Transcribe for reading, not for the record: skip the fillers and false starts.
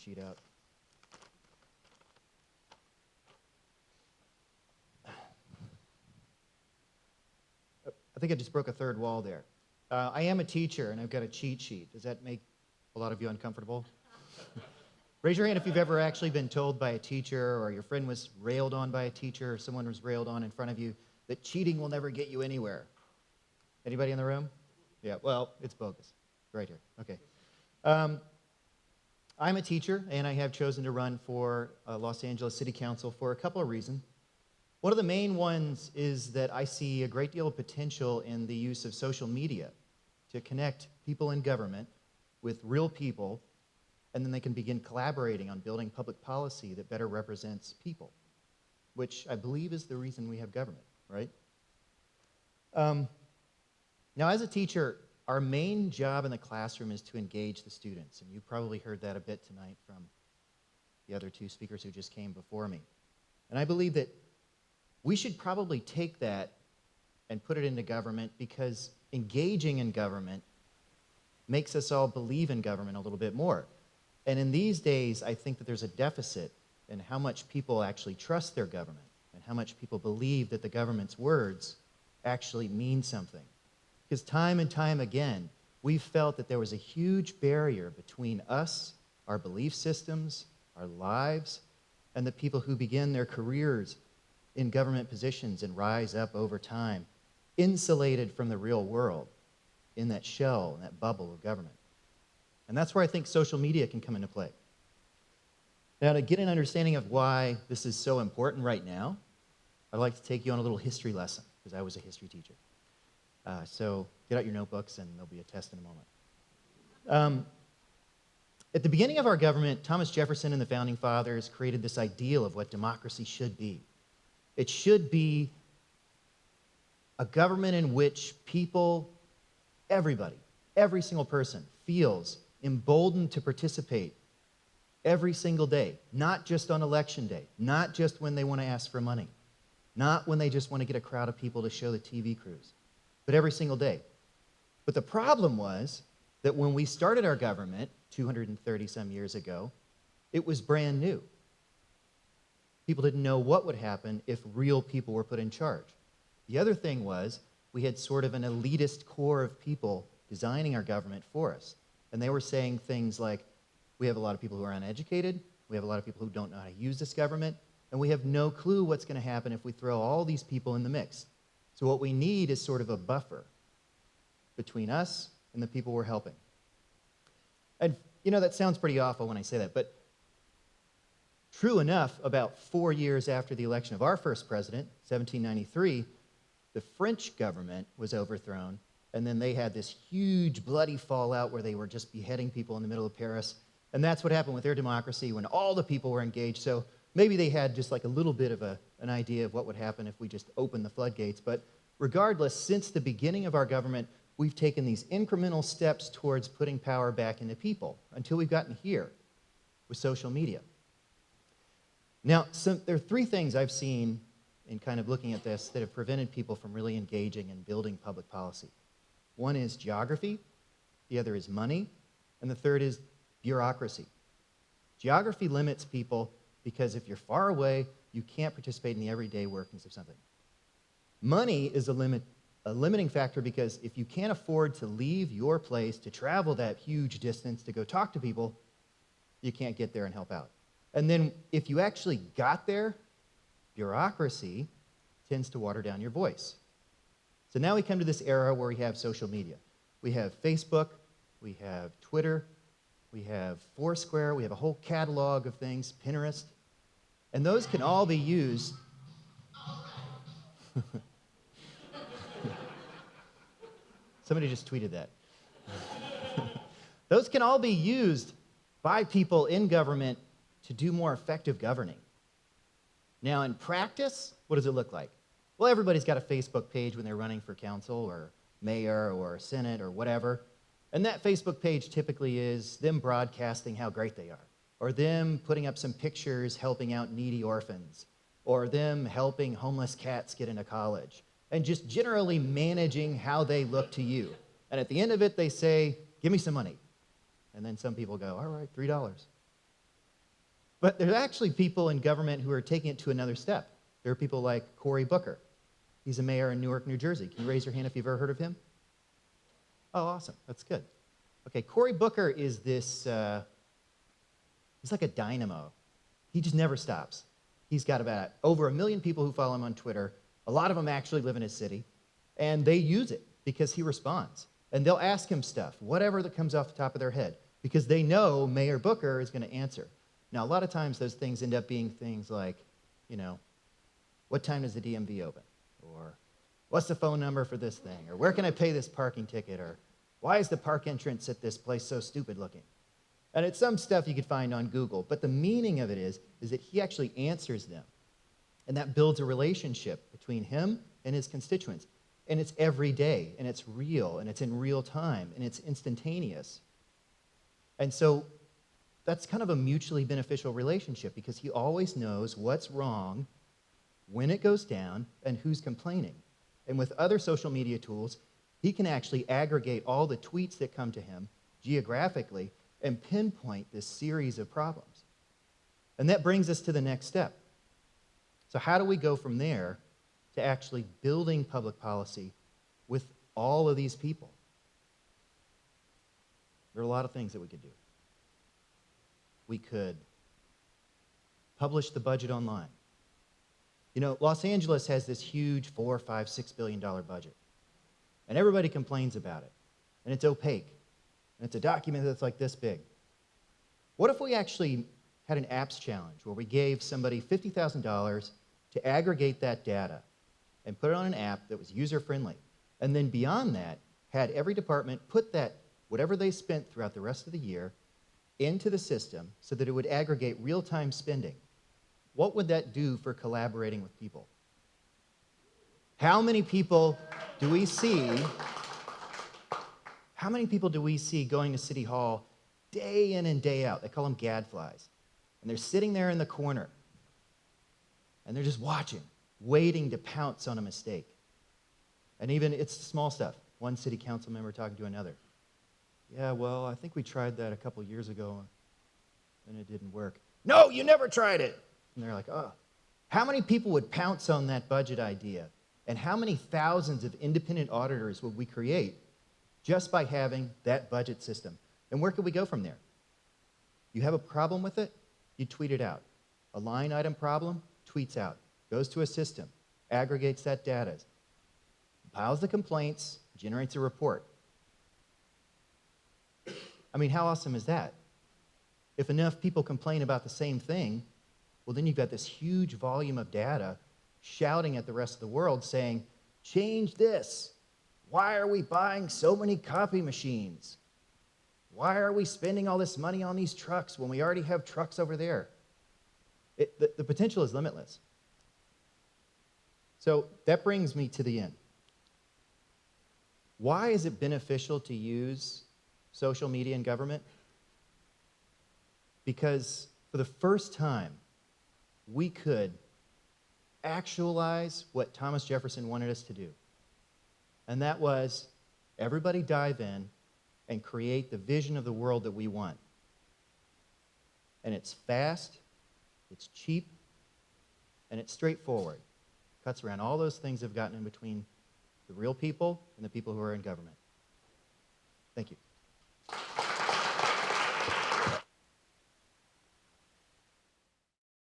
sheet out. I think I just broke a third wall there. I am a teacher, and I've got a cheat sheet. Does that make a lot of you uncomfortable? Raise your hand if you've ever actually been told by a teacher, or your friend was railed on by a teacher, or someone was railed on in front of you, that cheating will never get you anywhere. Anybody in the room? Yeah, well, it's bogus. Right here. Okay. I'm a teacher, and I have chosen to run for Los Angeles City Council for a couple of reasons. One of the main ones is that I see a great deal of potential in the use of social media to connect people in government with real people, and then they can begin collaborating on building public policy that better represents people, which I believe is the reason we have government, right? Now, as a teacher, our main job in the classroom is to engage the students, and you probably heard that a bit tonight from the other two speakers who just came before me. And I believe that we should probably take that and put it into government, because engaging in government makes us all believe in government a little bit more. And in these days, I think that there's a deficit in how much people actually trust their government and how much people believe that the government's words actually mean something. Because time and time again, we've felt that there was a huge barrier between us, our belief systems, our lives, and the people who begin their careers in government positions and rise up over time, insulated from the real world, in that shell, in that bubble of government. And that's where I think social media can come into play. Now, to get an understanding of why this is so important right now, I'd like to take you on a little history lesson, because I was a history teacher. So get out your notebooks, and there'll be a test in a moment. At the beginning of our government, Thomas Jefferson and the Founding Fathers created this ideal of what democracy should be. It should be a government in which people, everybody, every single person feels emboldened to participate every single day, not just on election day, not just when they want to ask for money, not when they just want to get a crowd of people to show the TV crews, but every single day. But the problem was that when we started our government 230 some years ago, it was brand new. People didn't know what would happen if real people were put in charge. The other thing was, we had sort of an elitist core of people designing our government for us. And they were saying things like, we have a lot of people who are uneducated, we have a lot of people who don't know how to use this government, and we have no clue what's going to happen if we throw all these people in the mix. So what we need is sort of a buffer between us and the people we're helping. And you know, that sounds pretty awful when I say that, but true enough, about 4 years after the election of our first president, 1793, the French government was overthrown, and then they had this huge bloody fallout where they were just beheading people in the middle of Paris. And that's what happened with their democracy when all the people were engaged. So maybe they had just like a little bit of an idea of what would happen if we just opened the floodgates. But regardless, since the beginning of our government, we've taken these incremental steps towards putting power back into people until we've gotten here with social media. Now, there are three things I've seen in kind of looking at this that have prevented people from really engaging and building public policy. One is geography, the other is money, and the third is bureaucracy. Geography limits people because if you're far away, you can't participate in the everyday workings of something. Money is a limiting factor because if you can't afford to leave your place to travel that huge distance to go talk to people, you can't get there and help out. And then if you actually got there, bureaucracy tends to water down your voice. So now we come to this era where we have social media. We have Facebook, we have Twitter, we have Foursquare, we have a whole catalog of things, Pinterest, and those can all be used. Somebody just tweeted that. Those can all be used by people in government to do more effective governing. Now, in practice, what does it look like? Well, everybody's got a Facebook page when they're running for council or mayor or senate or whatever. And that Facebook page typically is them broadcasting how great they are, or them putting up some pictures helping out needy orphans, or them helping homeless cats get into college, and just generally managing how they look to you. And at the end of it, they say, give me some money. And then some people go, all right, $3. But there's actually people in government who are taking it to another step. There are people like Cory Booker. He's a mayor in Newark, New Jersey. Can you raise your hand if you've ever heard of him? Oh, awesome. That's good. Okay, Cory Booker is this, he's like a dynamo. He just never stops. He's got about over 1 million people who follow him on Twitter. A lot of them actually live in his city, and they use it because he responds. And they'll ask him stuff, whatever that comes off the top of their head, because they know Mayor Booker is going to answer. Now, a lot of times those things end up being things like, you know, what time does the DMV open? Or what's the phone number for this thing? Or where can I pay this parking ticket? Or why is the park entrance at this place so stupid looking? And it's some stuff you could find on Google, but the meaning of it is that he actually answers them. And that builds a relationship between him and his constituents. And it's every day, and it's real, and it's in real time, and it's instantaneous. And so that's kind of a mutually beneficial relationship because he always knows what's wrong, when it goes down, and who's complaining. And with other social media tools, he can actually aggregate all the tweets that come to him geographically and pinpoint this series of problems. And that brings us to the next step. So how do we go from there to actually building public policy with all of these people? There are a lot of things that we could do. We could publish the budget online. You know, Los Angeles has this huge $4, $5, $6 billion budget. And everybody complains about it. And it's opaque. And it's a document that's like this big. What if we actually had an apps challenge where we gave somebody $50,000 to aggregate that data and put it on an app that was user-friendly? And then beyond that, had every department put that, whatever they spent throughout the rest of the year, into the system so that it would aggregate real-time spending. What would that do for collaborating with people? How many people do we see going to City Hall day in and day out? They call them gadflies. And they're sitting there in the corner. And they're just watching, waiting to pounce on a mistake. And even, it's small stuff. One city council member talking to another. Yeah, well, I think we tried that a couple years ago, and it didn't work. No, you never tried it! And they're like, oh. How many people would pounce on that budget idea? And how many thousands of independent auditors would we create just by having that budget system? And where could we go from there? You have a problem with it? You tweet it out. A line item problem? Tweets out. Goes to a system. Aggregates that data. Compiles the complaints. Generates a report. I mean, how awesome is that? If enough people complain about the same thing, well, then you've got this huge volume of data shouting at the rest of the world saying, change this. Why are we buying so many copy machines? Why are we spending all this money on these trucks when we already have trucks over there? The potential is limitless. So that brings me to the end. Why is it beneficial to use social media in government? Because for the first time, we could actualize what Thomas Jefferson wanted us to do. And that was, everybody dive in and create the vision of the world that we want. And it's fast, it's cheap, and it's straightforward. Cuts around all those things that have gotten in between the real people and the people who are in government. Thank you.